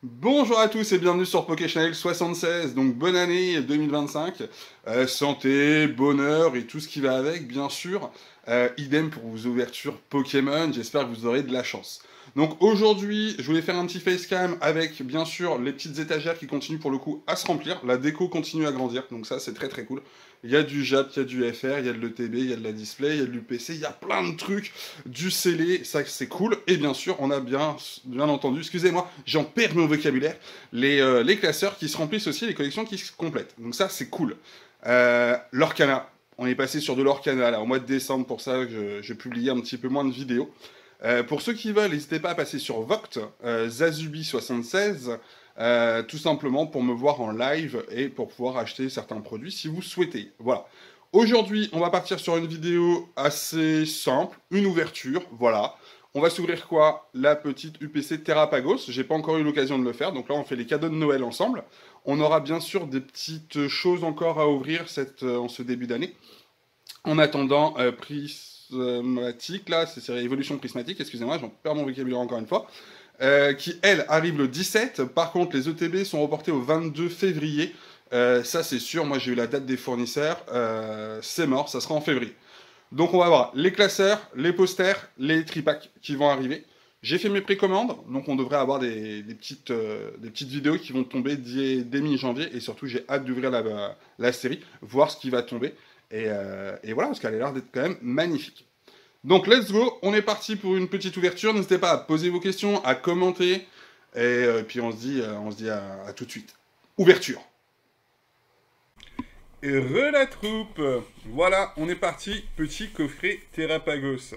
Bonjour à tous et bienvenue sur PokéChannel 76, donc bonne année 2025, santé, bonheur et tout ce qui va avec bien sûr, idem pour vos ouvertures Pokémon, j'espère que vous aurez de la chance. Donc aujourd'hui je voulais faire un petit facecam avec bien sûr les petites étagères qui continuent pour le coup à se remplir, la déco continue à grandir, donc ça c'est très très cool. Il y a du JAP, il y a du FR, il y a de l'ETB, il y a de la display, il y a de l'UPC, il y a plein de trucs, du scellé, ça c'est cool. Et bien sûr, on a bien entendu, excusez-moi, j'en perds mon vocabulaire, les classeurs qui se remplissent aussi, les collections qui se complètent. Donc ça c'est cool. L'Orcana, on est passé sur de l'Orcana là, au mois de décembre, pour ça que je publiais un petit peu moins de vidéos. Pour ceux qui veulent, n'hésitez pas à passer sur Voct, Zazubi76, tout simplement pour me voir en live et pour pouvoir acheter certains produits si vous souhaitez. Voilà. Aujourd'hui, on va partir sur une vidéo assez simple, une ouverture, voilà. On va s'ouvrir quoi? La petite UPC Terrapagos. J'ai pas encore eu l'occasion de le faire, donc là on fait les cadeaux de Noël ensemble. On aura bien sûr des petites choses encore à ouvrir en ce début d'année. En attendant, Prismatique, là, c'est Évolution Prismatique, excusez-moi, j'en perds mon vocabulaire encore une fois, qui, elle, arrive le 17. Par contre, les ETB sont reportés au 22 février. Ça, c'est sûr, moi j'ai eu la date des fournisseurs, c'est mort, ça sera en février. Donc on va voir les classeurs, les posters, les tripacks qui vont arriver. J'ai fait mes précommandes, donc on devrait avoir des petites vidéos qui vont tomber dès mi-janvier, et surtout j'ai hâte d'ouvrir la série, voir ce qui va tomber, et voilà, parce qu'elle a l'air d'être quand même magnifique. Donc let's go, on est parti pour une petite ouverture, n'hésitez pas à poser vos questions, à commenter, et puis on se dit à tout de suite. Ouverture. Et la troupe. Voilà, on est parti, petit coffret Terrapagos.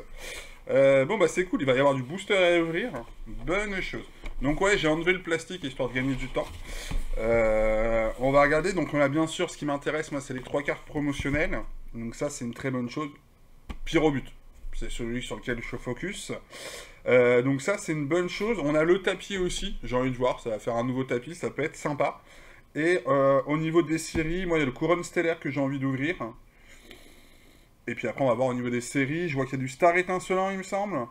Bon bah c'est cool, il va y avoir du booster à ouvrir, bonne chose. Donc ouais, j'ai enlevé le plastique histoire de gagner du temps. On va regarder, donc on a bien sûr ce qui m'intéresse, moi c'est les 3 cartes promotionnelles. Donc ça c'est une très bonne chose. Pyrobut, c'est celui sur lequel je focus. Donc ça c'est une bonne chose. On a le tapis aussi, j'ai envie de voir, ça va faire un nouveau tapis, ça peut être sympa. Et au niveau des séries, moi il y a le Couronne Stellaire que j'ai envie d'ouvrir. Et puis après on va voir au niveau des séries, je vois qu'il y a du Star Étincelant il me semble.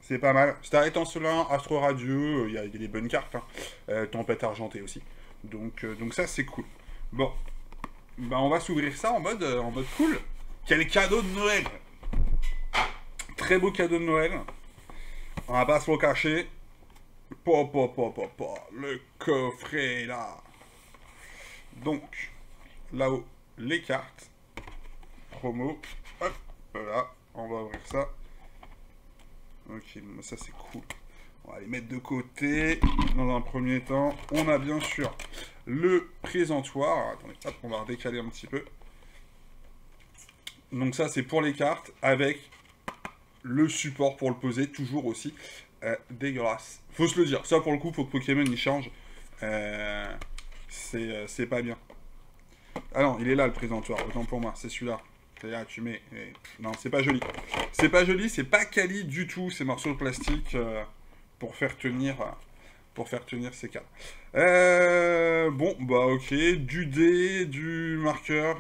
C'est pas mal. Star Étincelant, Astro Radieux, il y a des bonnes cartes. Hein. Tempête Argentée aussi. Donc ça c'est cool. Bon, bah on va s'ouvrir ça en mode cool. Quel cadeau de Noël! Très beau cadeau de Noël. On va pas se le cacher. Le coffret là. Donc, là-haut, les cartes. Promo. Hop, voilà. On va ouvrir ça. Ok, ça c'est cool. On va les mettre de côté. Dans un premier temps, on a bien sûr le présentoir. Alors, attendez, hop, on va redécaler un petit peu. Donc ça, c'est pour les cartes, avec le support pour le poser, toujours aussi dégueulasse. Faut se le dire, ça pour le coup, faut que Pokémon il change. C'est pas bien. Ah non, il est là le présentoir, autant pour moi, c'est celui-là. Là, tu mets... Non, c'est pas joli. C'est pas joli, c'est pas quali du tout, ces morceaux de plastique, pour faire tenir ces cartes. Bon, bah ok, du dé, du marqueur,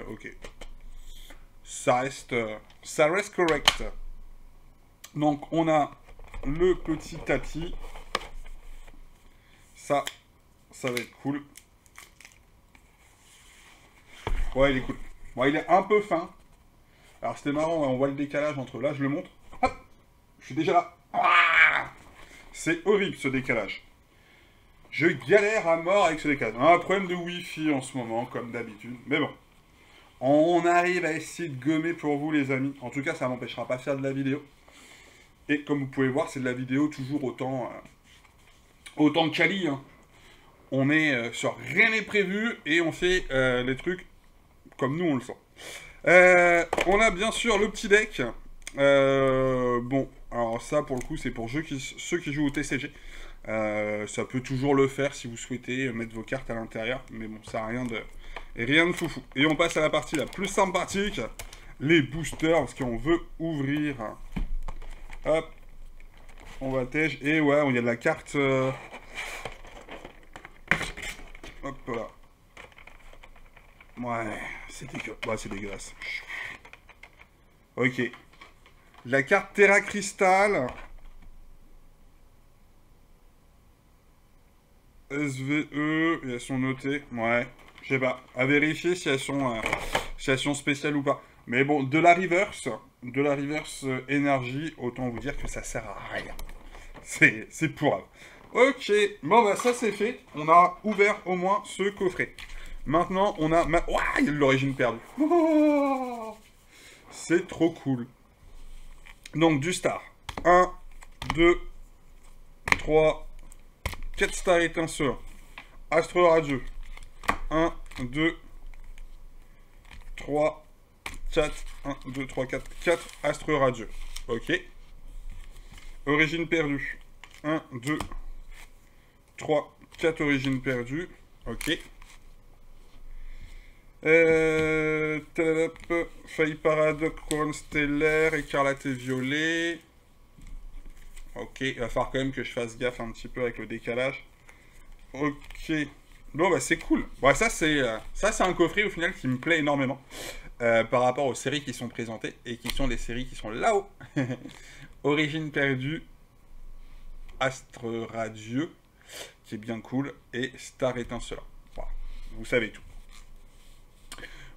ok. Ça reste correct. Donc, on a le petit tapis. Ça va être cool. Ouais, il est cool. Bon, il est un peu fin. Alors, c'était marrant, on voit le décalage entre... Là, je le montre. Hop, je suis déjà là. Ah, c'est horrible, ce décalage. Je galère à mort avec ce décalage. On a un problème de Wi-Fi en ce moment, comme d'habitude. Mais bon. On arrive à essayer de gommer pour vous, les amis. En tout cas, ça m'empêchera pas de faire de la vidéo. Et comme vous pouvez voir, c'est de la vidéo toujours autant quali. Hein. On est sur rien n'est prévu et on fait les trucs comme nous on le sent. On a bien sûr le petit deck. Bon, alors ça pour le coup c'est pour ceux qui jouent au TCG. Ça peut toujours le faire si vous souhaitez mettre vos cartes à l'intérieur. Mais bon, ça n'a rien de foufou. Et on passe à la partie la plus sympathique. Les boosters, parce qu'on veut ouvrir. Hop. On va tège. Et ouais, il y a de la carte... Hop là. Ouais, c'est dégueulasse. Ok. La carte Terra Cristal. SVE, et elles sont notées. Ouais, je sais pas. À vérifier si elles sont spéciales ou pas. Mais bon, de la reverse énergie, autant vous dire que ça sert à rien. C'est pourrave. Ok, bon bah ça c'est fait. On a ouvert au moins ce coffret. Maintenant, on a... Ouah, il y a de l'origine perdue. Oh, c'est trop cool. Donc, du star. 1, 2, 3, 4 stars étincelants. Astre radieux. 1, 2, 3, 4. 1, 2, 3, 4. 4 astres radieux. Ok. Origine perdue. 1, 2, 3, 4 origines perdues. Ok. Faille paradoxe, couronne stellaire, écarlate et violet. Ok, il va falloir quand même que je fasse gaffe un petit peu avec le décalage. Ok. Bon, bah c'est cool. Bon, ça, c'est un coffret au final qui me plaît énormément. Par rapport aux séries qui sont présentées et qui sont les séries qui sont là-haut. Origine perdue, Astre radieux, qui est bien cool, et Star étincelant. Voilà, vous savez tout.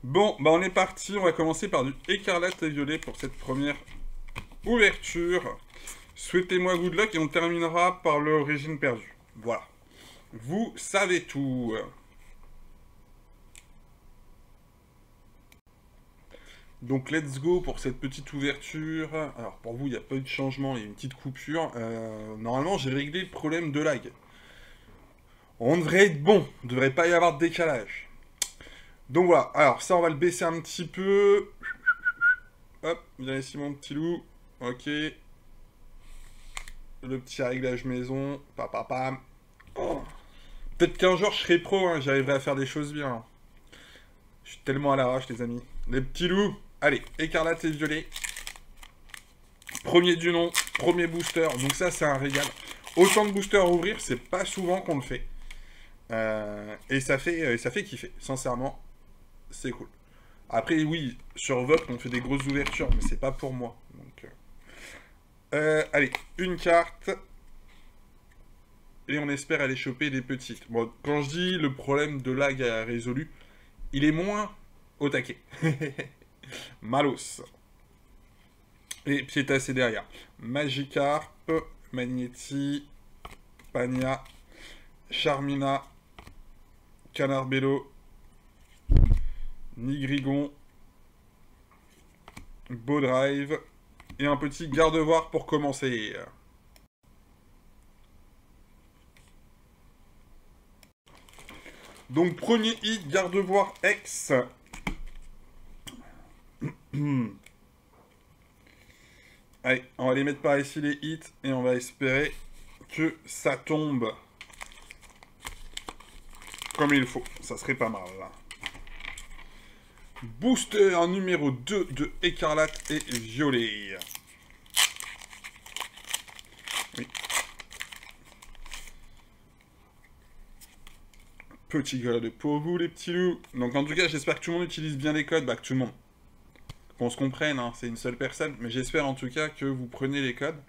Bon, bah on est parti, on va commencer par du écarlate et violet pour cette première ouverture. Souhaitez-moi good luck et on terminera par l'origine perdue. Voilà. Vous savez tout. Donc let's go pour cette petite ouverture. Alors pour vous, il n'y a pas eu de changement, il y a une petite coupure. Normalement, j'ai réglé le problème de lag. On devrait être bon, il ne devrait pas y avoir de décalage. Donc voilà, alors ça on va le baisser un petit peu. Hop, viens ici mon petit loup. Ok. Le petit réglage maison. Pam. Oh. Peut-être qu'un jour je serai pro, hein, j'arriverai à faire des choses bien. Je suis tellement à l'arrache les amis. Les petits loups. Allez, écarlate et violet. Premier du nom, premier booster. Donc ça c'est un régal. Autant de boosters à ouvrir, c'est pas souvent qu'on le fait. Et ça fait kiffer, sincèrement. C'est cool. Après, oui, sur Vote, on fait des grosses ouvertures, mais c'est pas pour moi. Donc, allez, une carte. Et on espère aller choper des petites. Bon, quand je dis le problème de lag est résolu, il est moins au taquet. Malos. Et Piétassé derrière. Magikarp, Magnéti, Pania, Charmina, Canarbello, Nigrigon, Bowdrive et un petit Gardevoir pour commencer. Donc premier hit, Gardevoir X. Allez, on va les mettre par ici les hits et on va espérer que ça tombe comme il faut. Ça serait pas mal là. Booster numéro 2 de écarlate et violet. Oui. Petit code pour vous les petits loups. Donc en tout cas j'espère que tout le monde utilise bien les codes. Bah que tout le monde. Qu'on se comprenne, hein, c'est une seule personne. Mais j'espère en tout cas que vous prenez les codes.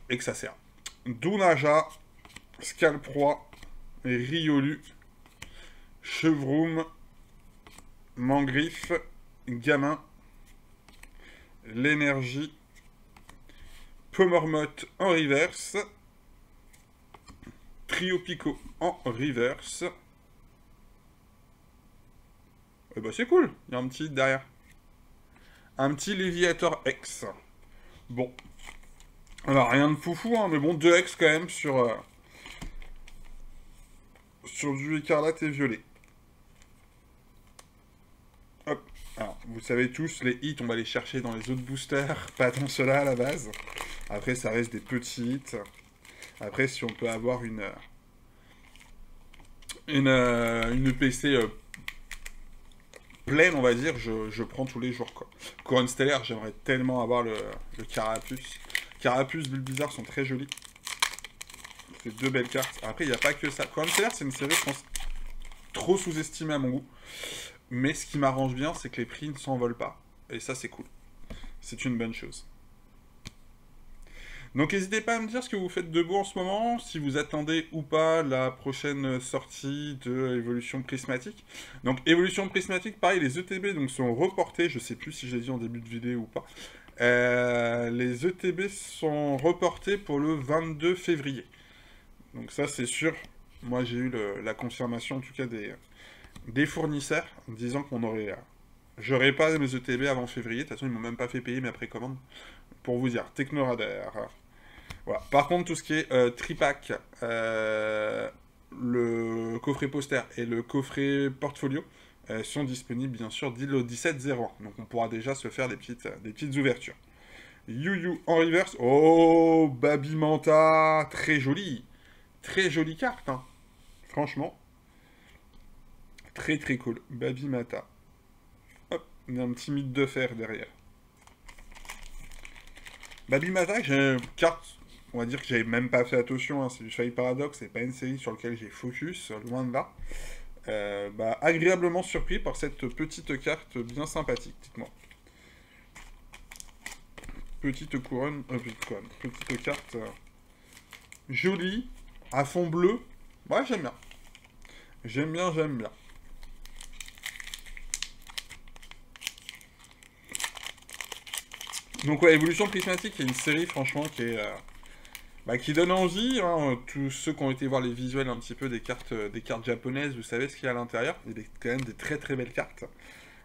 Et que ça sert. Dounaja, Scalproie, Riolu, Chevroum, Mangriffe, Gamin, l'énergie, Pomormotte en reverse, Trio Pico en reverse. Et bah c'est cool, il y a un petit derrière. Un petit Léviator X. Bon. Alors rien de foufou, hein, mais bon, 2 X quand même sur du écarlate et violet. Hop. Alors, vous savez tous, les hits, on va les chercher dans les autres boosters, pas dans ceux-là à la base. Après, ça reste des petits hits. Après, si on peut avoir une PC pleine, on va dire, je prends tous les jours, quoi. Couronne stellaire, j'aimerais tellement avoir le Carapuce. Carapuce, Bulbizarre sont très jolis. C'est 2 belles cartes. Après, il n'y a pas que ça. Couronne stellaire, c'est une série, je pense, trop sous-estimée à mon goût. Mais ce qui m'arrange bien, c'est que les prix ne s'envolent pas. Et ça, c'est cool. C'est une bonne chose. Donc n'hésitez pas à me dire ce que vous faites de beau en ce moment, si vous attendez ou pas la prochaine sortie de Évolution Prismatique. Donc Évolution Prismatique, pareil, les ETB donc, sont reportés, je sais plus si je l'ai dit en début de vidéo ou pas. Les ETB sont reportés pour le 22 février. Donc ça c'est sûr, moi j'ai eu la confirmation en tout cas des fournisseurs, en disant qu'on aurait... J'aurais pas mes ETB avant février, de toute façon ils m'ont même pas fait payer mes précommandes. Pour vous dire, Technoradar. Voilà. Par contre, tout ce qui est tripack, le coffret poster et le coffret portfolio sont disponibles bien sûr dès le 17-01. Donc on pourra déjà se faire des petites ouvertures. Yu Yu en reverse. Oh, Baby Manta. Très jolie. Très jolie carte. Hein. Franchement. Très très cool. Baby Mata. Hop, il y a un petit mythe de fer derrière. Baby Mata, j'ai une carte, on va dire que j'avais même pas fait attention, hein, c'est du Faille Paradox, c'est pas une série sur laquelle j'ai focus, loin de là. Agréablement surpris par cette petite carte bien sympathique, dites-moi. Petite carte jolie, à fond bleu. Ouais, j'aime bien. J'aime bien, j'aime bien. Donc ouais, Évolution Prismatique, c'est une série franchement qui est... qui donne envie, hein, tous ceux qui ont été voir les visuels un petit peu des cartes japonaises, vous savez ce qu'il y a à l'intérieur. Il y a quand même des très très belles cartes.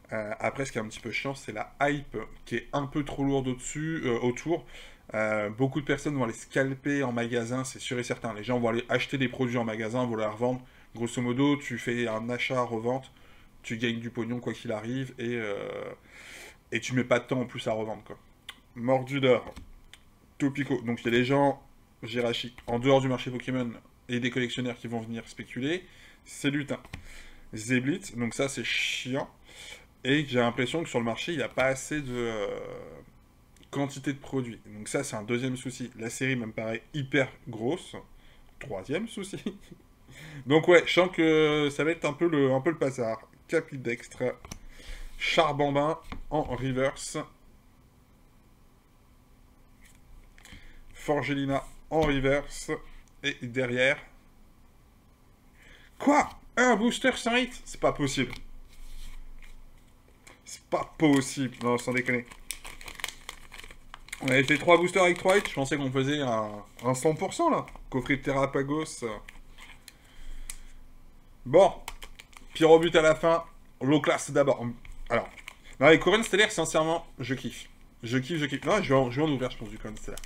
Après, ce qui est un petit peu chiant, c'est la hype qui est un peu trop lourde autour. Beaucoup de personnes vont les scalper en magasin, c'est sûr et certain. Les gens vont aller acheter des produits en magasin, vont les revendre. Grosso modo, tu fais un achat-revente, tu gagnes du pognon quoi qu'il arrive, et tu mets pas de temps en plus à revendre, quoi. Mordu d'or, Topico. Donc il y a des gens, Jirachi, en dehors du marché Pokémon, et des collectionneurs qui vont venir spéculer. C'est lutin. Zeblit, donc ça c'est chiant. Et j'ai l'impression que sur le marché, il n'y a pas assez de quantité de produits. Donc ça, c'est un deuxième souci. La série me paraît hyper grosse. Troisième souci. Donc ouais, je sens que ça va être un peu le bazar. Capidextre. Charbambin en reverse. Forgelina en reverse. Et derrière... Quoi? Un booster sans hit? C'est pas possible. C'est pas possible. Non, sans déconner. On avait fait 3 boosters avec 3 hits. Je pensais qu'on faisait un 100% là. Coffret de Terrapagos. Bon. Pyrobut à la fin. Low class d'abord. Alors. Non, les Coren Stellaire, sincèrement, je kiffe. Je kiffe. Non, je vais en ouvrir, je pense, du Coren Stellaire.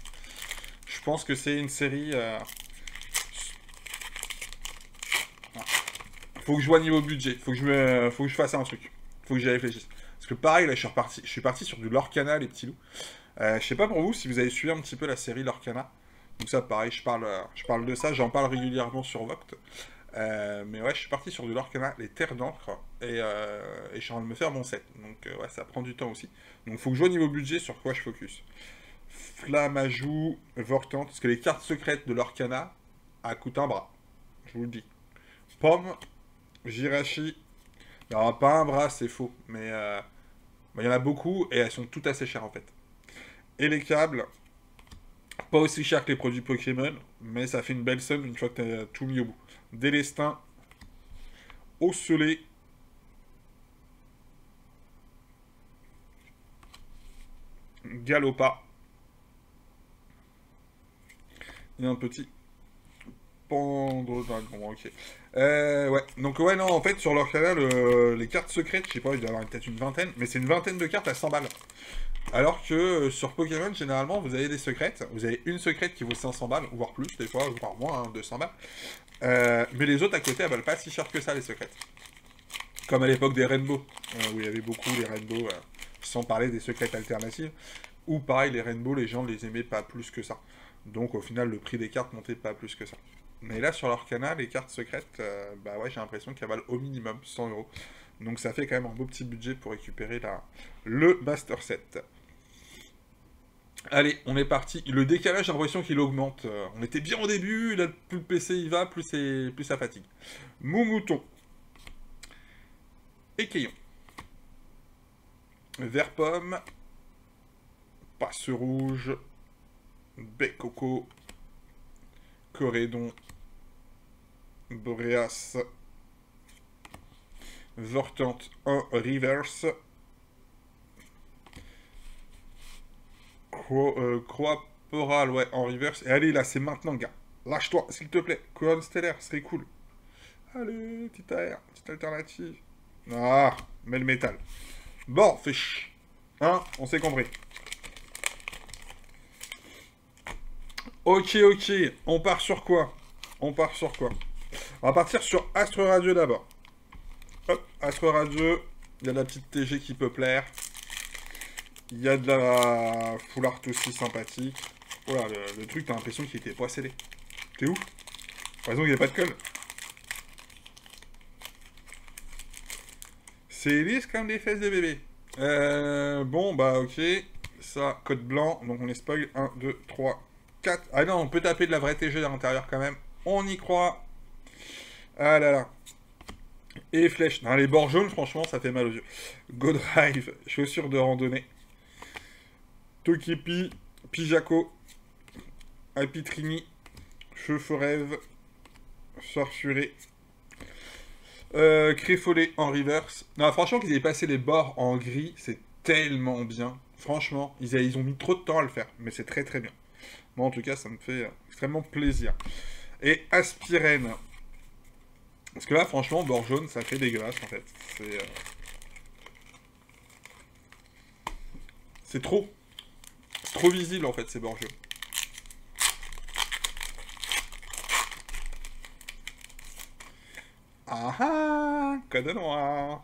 Je pense que c'est une série... Faut que je vois niveau budget. Faut que je fasse un truc. Faut que j'y réfléchisse. Parce que pareil, là, je suis parti sur du Lorcana, les petits loups. Je sais pas pour vous, si vous avez suivi un petit peu la série Lorcana. Donc ça, pareil, je parle de ça. J'en parle régulièrement sur Voct. Mais ouais, je suis parti sur du Lorcana, les terres d'encre. Et je suis en train de me faire mon set. Donc ouais, ça prend du temps aussi. Donc faut que je vois niveau budget sur quoi je focus. Flammajou, Vortante. Parce que les cartes secrètes de Lorcana, à coûtent un bras. Je vous le dis. Pomme. Jirachi, il n'y aura pas un bras, c'est faux, mais il y en a beaucoup et elles sont toutes assez chères en fait. Et les câbles, pas aussi chers que les produits Pokémon, mais ça fait une belle somme une fois que tu as tout mis au bout. Délestin, Osselé, Galopa, et un petit Pandragon, ok. Ouais, donc ouais, non, en fait, sur leur canal, les cartes secrètes, je sais pas, il doit y avoir peut-être une vingtaine, mais c'est une vingtaine de cartes à 100 balles. Alors que sur Pokémon, généralement, vous avez des secrètes. Vous avez une secrète qui vaut 500 balles, voire plus, des fois, voire moins, hein, 200 balles. Mais les autres à côté, elles valent pas si cher que ça, les secrètes. Comme à l'époque des Rainbow, où il y avait beaucoup les Rainbow, sans parler des secrètes alternatives. Ou pareil, les Rainbow, les gens les aimaient pas plus que ça. Donc au final, le prix des cartes montait pas plus que ça. Mais là, sur leur canal, les cartes secrètes, bah ouais, j'ai l'impression qu'elles valent au minimum 100 euros. Donc ça fait quand même un beau petit budget pour récupérer le Master Set. Allez, on est parti. Le décalage, j'ai l'impression qu'il augmente. On était bien au début, là, plus le PC y va, plus ça fatigue. Moumouton. Écaillon. Vert pomme. Passe rouge. Bekoko, Corédon, Boreas, Vortante en reverse, Croaporal, ouais, en reverse. Et allez, là, c'est maintenant, gars. Lâche-toi, s'il te plaît. Couronne stellaire, ce serait cool. Allez, petite AR, petite alternative. Ah, mais le métal. Bon, fait ch. Hein, on s'est compris. Ok, ok. On part sur quoi? On part sur quoi? On va partir sur Astre Radio d'abord. Hop, Astre Radio. Il y a de la petite TG qui peut plaire. Il y a de la full art aussi sympathique. Voilà, le truc, t'as l'impression qu'il était pas scellé. T'es ouf. Par exemple, il n'y a pas de colle. C'est lisse comme des fesses de bébé. Bon, bah ok. Ça, code blanc. Donc on est spoil. 1, 2, 3, 4. Ah non, on peut taper de la vraie TG à l'intérieur quand même. On y croit. Ah là là. Et flèche. Non, les bords jaunes, franchement, ça fait mal aux yeux. Go Drive. Chaussures de randonnée. Tokepi. Pijako. Apitrini. Cheveux rêve. Sorsuré. Créfolé en reverse. Non, franchement, qu'ils aient passé les bords en gris, c'est tellement bien. Franchement, ils ont mis trop de temps à le faire, mais c'est très très bien. Moi, en tout cas, ça me fait extrêmement plaisir. Et Aspirène. Parce que là, franchement, bord jaune, ça fait dégueulasse, en fait. C'est trop. C'est trop visible, en fait, ces bords jaunes. Ah ah, code noir.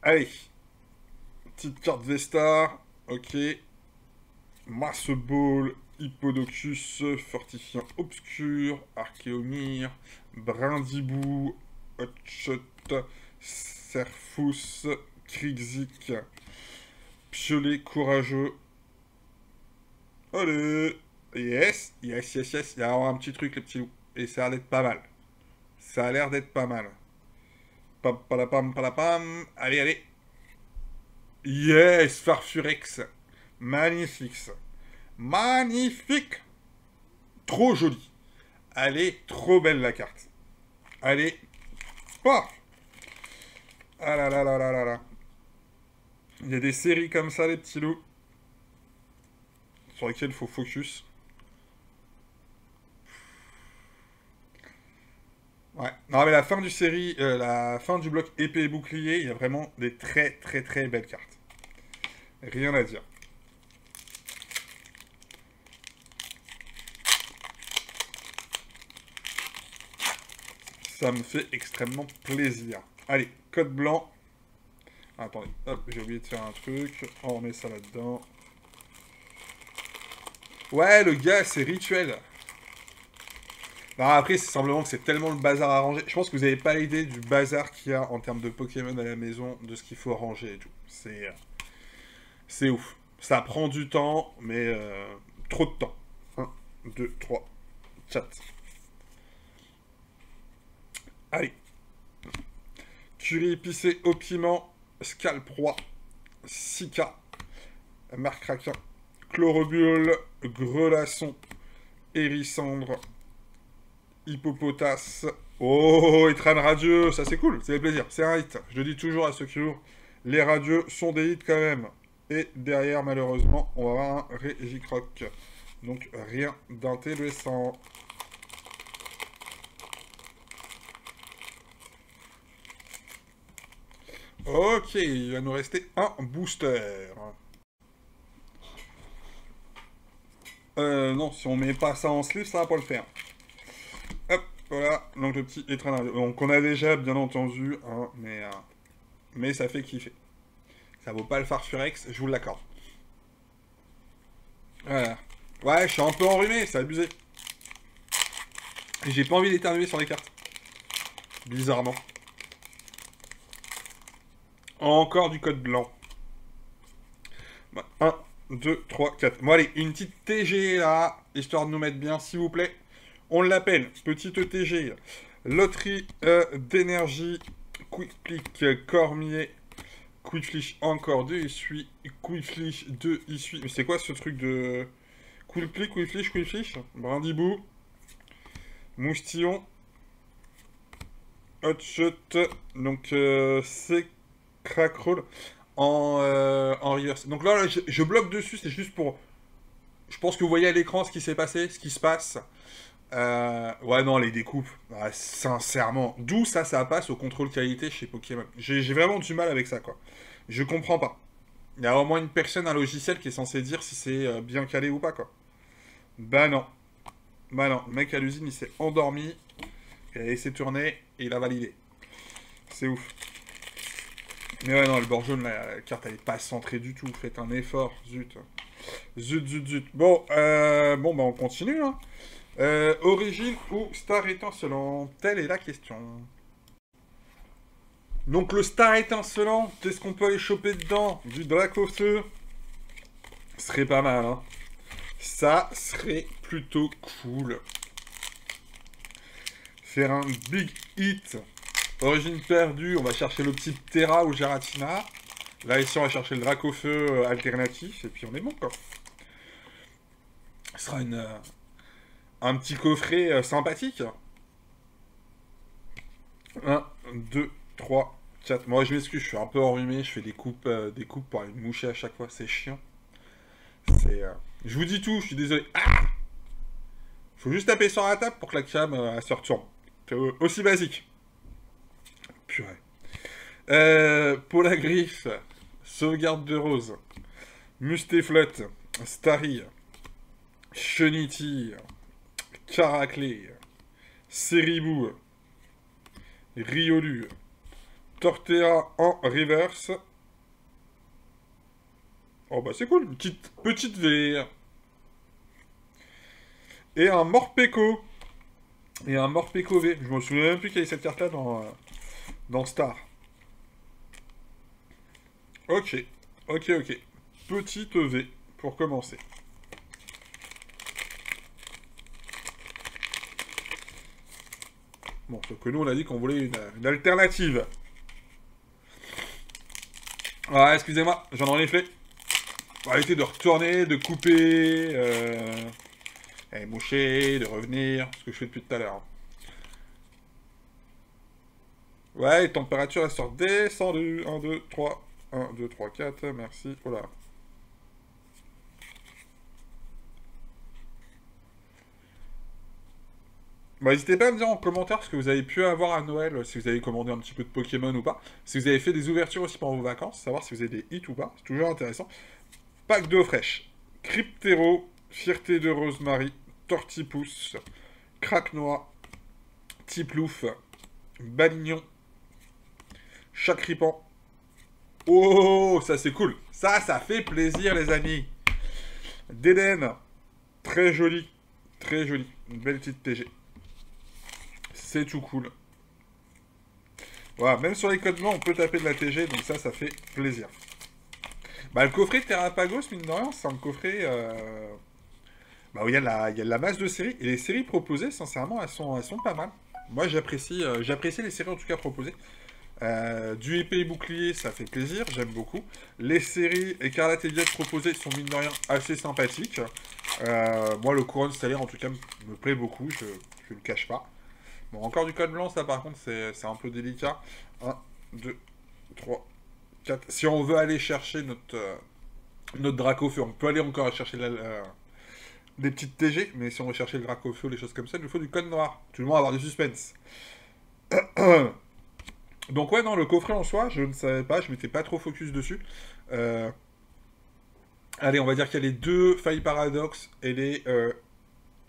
Allez. Petite carte Vestar. Ok. Masse Ball. Hippodocus. Fortifiant obscur. Archéomir. Brindibou. Hotshot. Serfous. Krixik. Piolet courageux. Allez. Yes. Yes, yes, yes. Il y a un petit truc, les petits loups. Et ça a l'air d'être pas mal. Ça a l'air d'être pas mal. Pam, palapam, palapam. Allez, allez. Yes, Farfurex. Magnifique. Magnifique. Trop joli. Allez, trop belle la carte. Allez. Oh. Ah là là là là là là. Il y a des séries comme ça, les petits loups. Sur lesquelles il faut focus. Ouais. Non, mais la fin du série, la fin du bloc épée et bouclier, il y a vraiment des très très très belles cartes. Rien à dire. Ça me fait extrêmement plaisir. Allez, code blanc. Ah, attendez, hop, j'ai oublié de faire un truc. On remet ça là-dedans. Ouais, le gars, c'est rituel. Non, après, c'est simplement que c'est tellement le bazar à ranger. Je pense que vous n'avez pas idée du bazar qu'il y a en termes de Pokémon à la maison, de ce qu'il faut ranger et tout. C'est ouf. Ça prend du temps, mais trop de temps. 1, 2, 3, 4. Allez. Curie épicée au piment, Scalproie, Sika, Marcraquin, Chlorobule, Grelasson, Hérissandre, Hippopotas. Oh, Étranne radieux, ça c'est cool, c'est plaisir, c'est un hit. Je le dis toujours à ceux qui ouvrent, les radieux sont des hits quand même. Et derrière, malheureusement, on va avoir un Régicroc. Donc rien d'intéressant. Ok, il va nous rester un booster. Non, si on met pas ça en sleeve, ça va pas le faire. Hop, voilà, donc le petit étrange. Donc on a déjà, bien entendu, hein, mais ça fait kiffer. Ça vaut pas le Farfurex, je vous l'accorde. Voilà. Ouais, je suis un peu enrhumé, c'est abusé. Et j'ai pas envie d'éternuer sur les cartes. Bizarrement. Encore du code blanc. 1, 2, 3, 4. Bon allez, une petite TG là, histoire de nous mettre bien, s'il vous plaît. On l'appelle petite TG. Loterie d'énergie Quick Flick, Cormier. Quick Flick, encore 2 essuie. Quick Flick, 2 essuie. Mais c'est quoi ce truc de... Quick Flick, Quick Flick, Quick Flick. Brindibou. Moustillon. Hotshot. Donc, c'est Crackroll en reverse. Donc là, je bloque dessus, c'est juste pour... Je pense que vous voyez à l'écran ce qui s'est passé, ce qui se passe. Ouais, non, les découpes, sincèrement, d'où ça passe au contrôle qualité chez Pokémon. J'ai vraiment du mal avec ça, quoi. Je comprends pas. Il y a au moins une personne, un logiciel qui est censé dire si c'est bien calé ou pas, quoi. Bah non. Bah non, le mec à l'usine, il s'est endormi, il a laissé tourner, et il a validé. C'est ouf. Mais ouais, non, le bord jaune, la carte, elle est pas centrée du tout. Faites un effort, zut. Zut, zut, zut. Bon, bon, bah on continue, hein. Origine ou star étincelant? Telle est la question. Donc le star étincelant, qu'est-ce qu'on peut aller choper dedans? Du Dracofeu. Ce serait pas mal, hein. Ça serait plutôt cool. Faire un big hit. Origine perdue, on va chercher le petit Terra ou Giratina. Là ici on va chercher le Dracofeu alternatif et puis on est bon, quoi. Ce sera un petit coffret sympathique. 1, 2, 3, 4. Moi je m'excuse, je suis un peu enrhumé, je fais des coupes pour aller me moucher à chaque fois, c'est chiant. Je vous dis tout, je suis désolé. Ah, faut juste taper sur la table pour que la cam se retourne. C'est aussi basique. Purée. Pour la griffe, sauvegarde de rose, Mustéflotte, Starry, Chenity, Caraclé, Ceribou, Riolu, Torterra en reverse. Oh bah c'est cool, une petite V. Et un Morpeko. Et un Morpeko V. Je me souviens même plus qu'il y avait cette carte là dans Star. Ok, ok. Petite V pour commencer. Bon, sauf que nous on a dit qu'on voulait une alternative. Ah, excusez-moi, j'en ai fait. Arrêtez de retourner, de couper, moucher, de revenir, ce que je fais depuis tout à l'heure. Ouais, les températures, elles sont redescendues. 1, 2, 3. 1, 2, 3, 4. Merci. Voilà. Bah, n'hésitez pas à me dire en commentaire ce que vous avez pu avoir à Noël, si vous avez commandé un petit peu de Pokémon ou pas. Si vous avez fait des ouvertures aussi pendant vos vacances, savoir si vous avez des hits ou pas. C'est toujours intéressant. Pack d'eau fraîche. Cryptero, Fierté de Rosemary, Tortipousse, Craque-Noix, Tiplouf, Balignon, Chacripan. Oh, ça c'est cool. Ça fait plaisir, les amis. Dédène, très joli. Très joli. Une belle petite TG. C'est tout cool. Voilà, même sur les codes blancs, on peut taper de la TG, donc ça fait plaisir. Bah, le coffret Terrapagos, mine de rien, c'est un coffret bah, où il y a de la masse de séries. Et les séries proposées, sincèrement, elles sont pas mal. Moi, j'apprécie les séries en tout cas proposées. Du épée et bouclier, ça fait plaisir, j'aime beaucoup. Les séries Écarlate et Violette proposées sont mine de rien assez sympathiques. Moi, le couronne stellaire en tout cas me plaît beaucoup, je le cache pas. Bon, encore du code blanc, ça par contre c'est un peu délicat. 1, 2, 3, 4. Si on veut aller chercher notre Dracofeu, on peut aller encore chercher des petites TG, mais si on veut chercher le Dracofeu, les choses comme ça, il nous faut du code noir. Tout le monde avoir du suspense. Donc ouais, non, le coffret en soi, je ne savais pas, je m'étais pas trop focus dessus. Allez, on va dire qu'il y a les deux failles paradoxes et les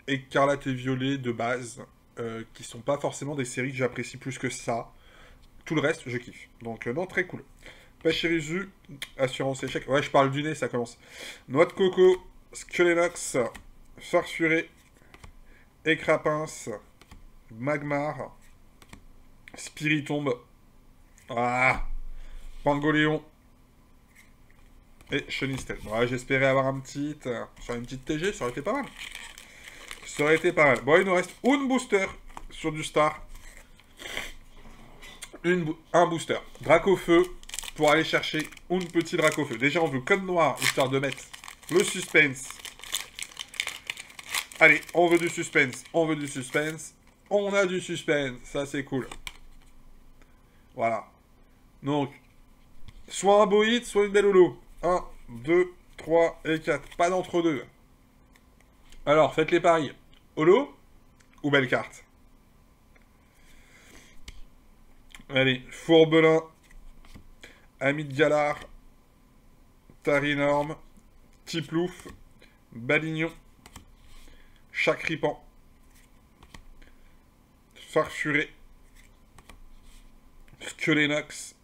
écarlate et violet de base, qui sont pas forcément des séries que j'apprécie plus que ça. Tout le reste, je kiffe. Donc non, très cool. Pachirisu, assurance échec. Ouais, je parle du nez, ça commence. Noix de coco, Skelenox, Farsuré, Écrapince, Magmar, Spiritombe, Pangoléon et Chenistel. Ouais, j'espérais avoir un petit sur une petite TG, ça aurait été pas mal. Ça aurait été pas mal. Bon, il nous reste un booster sur du Star. un booster. Dracofeu pour aller chercher une petite Dracofeu. Déjà, on veut code noir, histoire de mettre le suspense. Allez, on veut du suspense. On veut du suspense. On a du suspense. Ça, c'est cool. Voilà. Donc, soit un beau hit, soit une belle holo. 1, 2, 3 et 4. Pas d'entre-deux. Alors, faites les paris. Holo ou belle carte? Allez, Fourbelin, Ami de Galard, Tarinorme, Tiplouf, Balignon, Chacripan, Farfuré, Skelenox,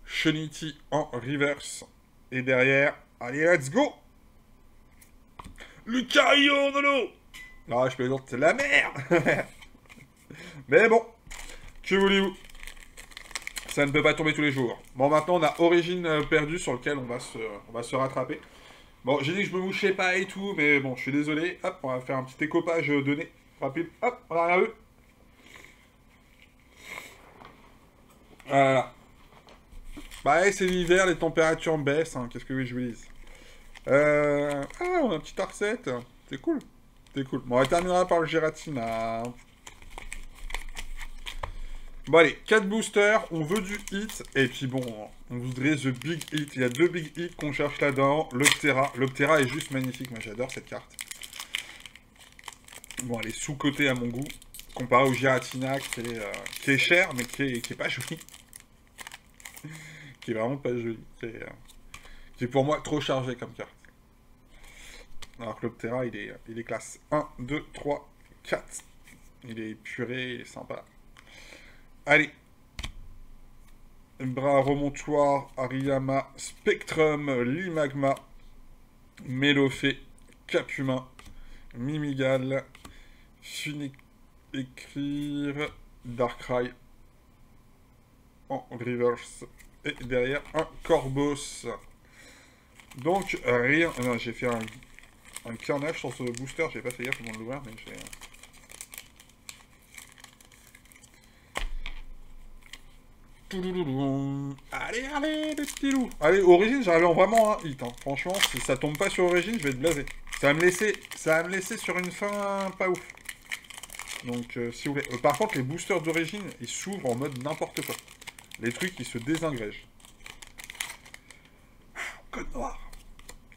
Chenity en reverse. Et derrière, allez, let's go! Lucario Nolo! Non, je plaisante, c'est de la merde! Mais bon, que voulez-vous? Ça ne peut pas tomber tous les jours. Bon, maintenant, on a Origine perdue sur lequel on va se rattraper. Bon, j'ai dit que je me mouchais pas et tout, mais bon, je suis désolé. Hop, on va faire un petit écopage de nez. Rapide. Hop, on a rien vu. Voilà. Bah, c'est l'hiver, les températures baissent. Hein. Qu'est-ce que je vous dise? Ah, on a un petit Arset. C'est cool. C'est cool. Bon, on terminera par le Giratina. Bon, allez, 4 boosters. On veut du hit. Et puis bon, on voudrait the big hit. Il y a 2 big hits qu'on cherche là-dedans. L'Optera. L'Optera est juste magnifique. Moi, j'adore cette carte. Bon, elle est sous-cotée à mon goût. Comparé au Giratina qui est cher, mais qui est pas joli. Qui est vraiment pas joli. Qui est pour moi trop chargé comme carte. Alors que l'Optera, il est classe 1, 2, 3, 4. Il est épuré, il est sympa. Allez. Bras remontoir, Ariyama, Spectrum, Limagma, Mélofée, Capumin, Mimigal, Funic, Écrire, Darkrai en reverse. Et derrière, un Corvos. Donc, rien... Non, j'ai fait un carnage sur ce booster. J'ai pas fait gaffe comment l'ouvrir, mais j'ai... Allez, allez, les petits loups. Allez, Origine, j'arrive vraiment un hit. Hein. Franchement, si ça tombe pas sur Origine, je vais être blasé. Ça va me laisser sur une fin pas ouf. Donc, si vous voulez... par contre, les boosters d'Origine, ils s'ouvrent en mode n'importe quoi. Les trucs, ils se désengrègent. Code noir.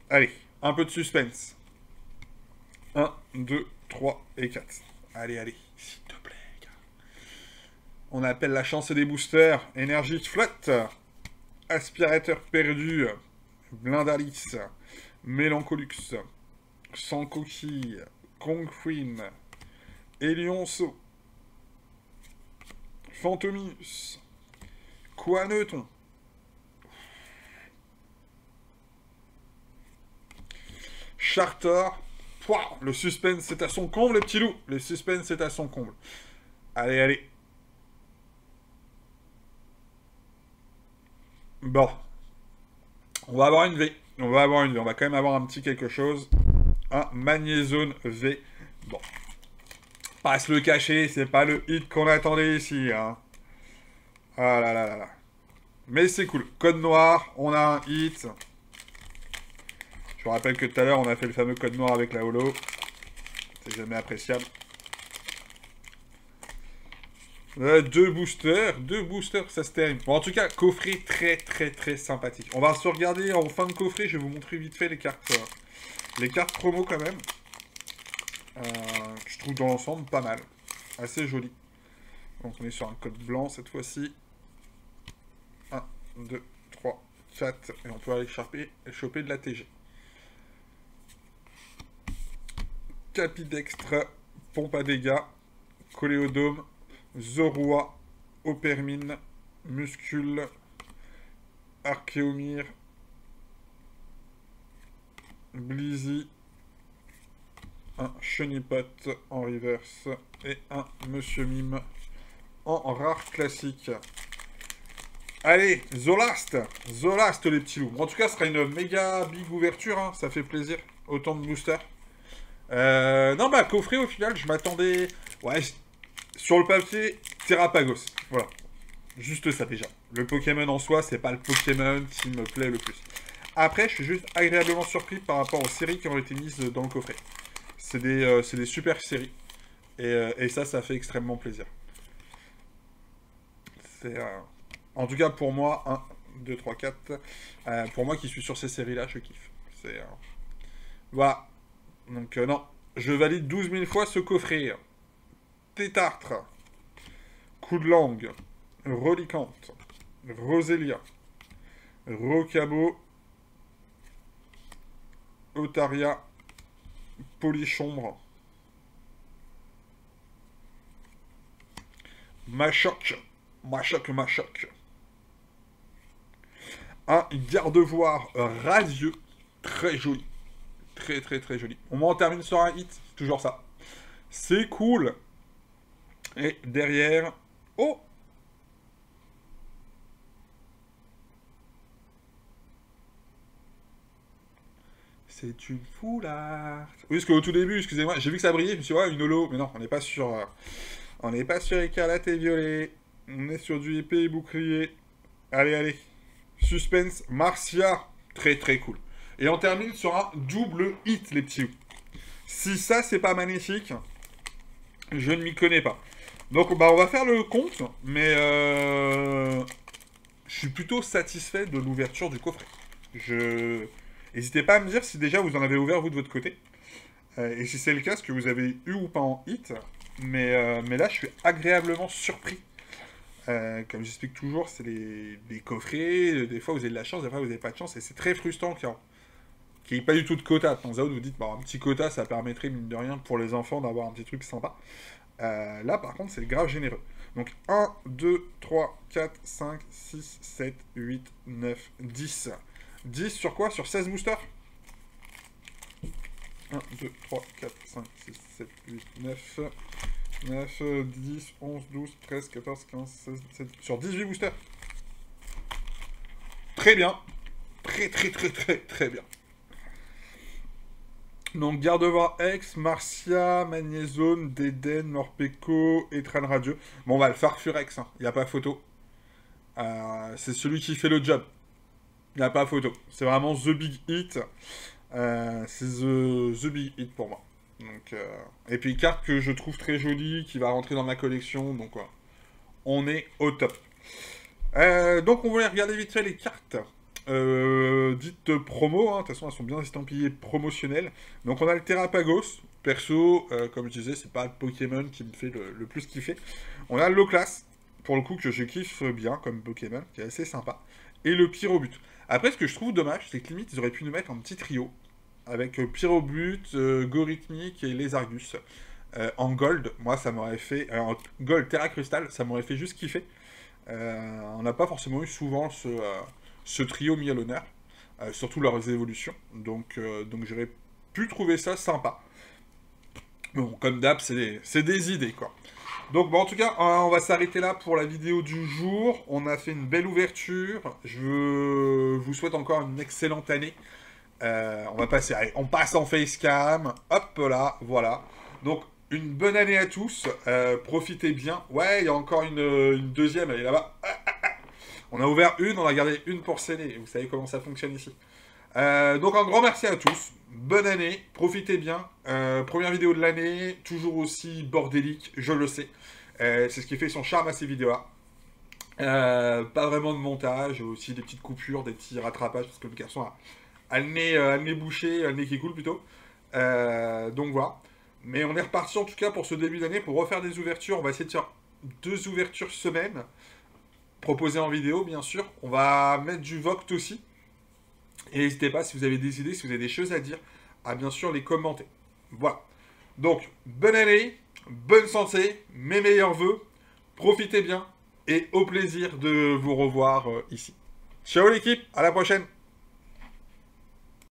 Allez, un peu de suspense. 1, 2, 3 et 4. Allez, allez, s'il te plaît, gars. On appelle la chance des boosters. Énergie flotte. Aspirateur perdu. Blindalis. Mélancolux. Sans coquille. Kongqueen. Elionceau. Phantominus. Quaneton. Chartor. Pouah, le suspense c'est à son comble, les petits loups. Le suspense c'est à son comble. Allez, allez. Bon. On va avoir une V. On va avoir une V. On va quand même avoir un petit quelque chose. Un Magnézone V. Bon. Pas se le cacher, c'est pas le hit qu'on attendait ici. Hein. Ah là là là là. Mais c'est cool. Code noir, on a un hit. Je vous rappelle que tout à l'heure, on a fait le fameux code noir avec la holo. C'est jamais appréciable. 2 boosters, ça se termine. Bon, en tout cas, coffret très très très sympathique. On va se regarder en fin de coffret, je vais vous montrer vite fait les cartes promo quand même. Que je trouve dans l'ensemble pas mal. Assez joli. Donc on est sur un code blanc cette fois-ci. 1, 2, 3, 4. Et on peut aller choper de la TG. Capidextre, pompe à dégâts, Coléodome, Zorua, Opermine, Muscule, Archéomir, Blizzy, un Chenipot en reverse et un Monsieur Mime en rare classique. Allez, Zolast les petits loups. En tout cas, ce sera une méga big ouverture, hein. Ça fait plaisir, autant de boosters. Non, bah, coffret, au final, je m'attendais... Ouais, sur le papier, Terrapagos. Voilà. Juste ça déjà. Le Pokémon en soi, c'est pas le Pokémon qui me plaît le plus. Après, je suis juste agréablement surpris par rapport aux séries qui ont été mises dans le coffret. C'est des super séries. Et ça fait extrêmement plaisir. C'est... en tout cas, pour moi, 1, 2, 3, 4... pour moi qui suis sur ces séries-là, je kiffe. C'est... voilà. Donc, non. Je valide 12 000 fois ce coffret. Tétartre. Coup de langue. Relicante. Rosélia. Rocabo. Otaria. Polichombre. Machoc. Machoc. Un gardevoir radieux. Très joli. Très joli. On m'en termine sur un hit. Toujours ça. C'est cool. Et derrière... oh! C'est une foulard. Oui, parce qu'au tout début, excusez-moi, j'ai vu que ça brillait, je me suis dit, ouais, une holo. Mais non, on n'est pas sur... on n'est pas sur écarlate et violet. On est sur du épée et bouclier. Allez. Suspense, Marcia. Très cool. Et on termine sur un double hit, les petits. Si ça, c'est pas magnifique, je ne m'y connais pas. Donc, bah, on va faire le compte, mais je suis plutôt satisfait de l'ouverture du coffret. N'hésitez pas à me dire si déjà vous en avez ouvert, vous, de votre côté. Et si c'est le cas, ce que vous avez eu ou pas en hit. Mais là, je suis agréablement surpris. Comme j'explique toujours, c'est des coffrets. Des fois, vous avez de la chance, des fois, vous n'avez pas de chance. Et c'est très frustrant qu'il n'y ait pas du tout de quota. De temps à autre, vous dites, bah, un petit quota, ça permettrait, mine de rien, pour les enfants d'avoir un petit truc sympa. Là, par contre, c'est grave généreux. Donc, 1, 2, 3, 4, 5, 6, 7, 8, 9, 10. 10 sur quoi? Sur 16 boosters? 1, 2, 3, 4, 5, 6, 7, 8, 9... 9, 10, 11, 12, 13, 14, 15, 16, 17... sur 18 boosters. Très bien. Très bien. Donc, Gardevoir X, Marcia, Magnézone, Déden, Morpeko, Etran Radieux. Bon, bah, le Farfurex, il n'y a pas photo. C'est celui qui fait le job. Il n'y a pas photo. C'est vraiment The Big Hit. C'est the Big Hit pour moi. Donc, et puis, carte que je trouve très jolie, qui va rentrer dans ma collection. Donc, on est au top. Donc, on voulait regarder vite fait les cartes. Dites promo, de toute façon elles sont bien estampillées promotionnelles. Donc on a le Terrapagos, perso, comme je disais, c'est pas le Pokémon qui me fait le plus kiffer. On a le Loclas, pour le coup que je kiffe bien comme Pokémon, qui est assez sympa. Et le Pyrobut. Après ce que je trouve dommage, c'est que limite ils auraient pu nous mettre un petit trio, avec Pyrobut, Gorithmique et les Argus. En gold, moi ça m'aurait fait... en gold Terra Crystal, ça m'aurait fait juste kiffer. On n'a pas forcément eu souvent ce trio mis à l'honneur, surtout leurs évolutions, donc j'aurais pu trouver ça sympa. Bon, comme d'hab, c'est des idées, quoi. Donc, bon, en tout cas, on va s'arrêter là pour la vidéo du jour. On a fait une belle ouverture. Je vous souhaite encore une excellente année. On va passer, allez, on passe en facecam. Hop là, voilà. Donc, une bonne année à tous. Profitez bien. Ouais, il y a encore une deuxième, elle est là-bas. On a ouvert une, on a gardé une pour sceller. Vous savez comment ça fonctionne ici. Donc un grand merci à tous. Bonne année, profitez bien. Première vidéo de l'année, toujours aussi bordélique, je le sais. C'est ce qui fait son charme à ces vidéos-là. Pas vraiment de montage, aussi des petites coupures, des petits rattrapages, parce que le garçon a le nez bouché, le nez qui coule plutôt. Donc voilà. Mais on est reparti en tout cas pour ce début d'année, pour refaire des ouvertures. On va essayer de faire 2 ouvertures semaine. Proposé en vidéo, bien sûr. On va mettre du Voct aussi. Et n'hésitez pas, si vous avez des idées, si vous avez des choses à dire, à bien sûr les commenter. Voilà. Donc, bonne année, bonne santé, mes meilleurs vœux. Profitez bien et au plaisir de vous revoir ici. Ciao l'équipe, à la prochaine.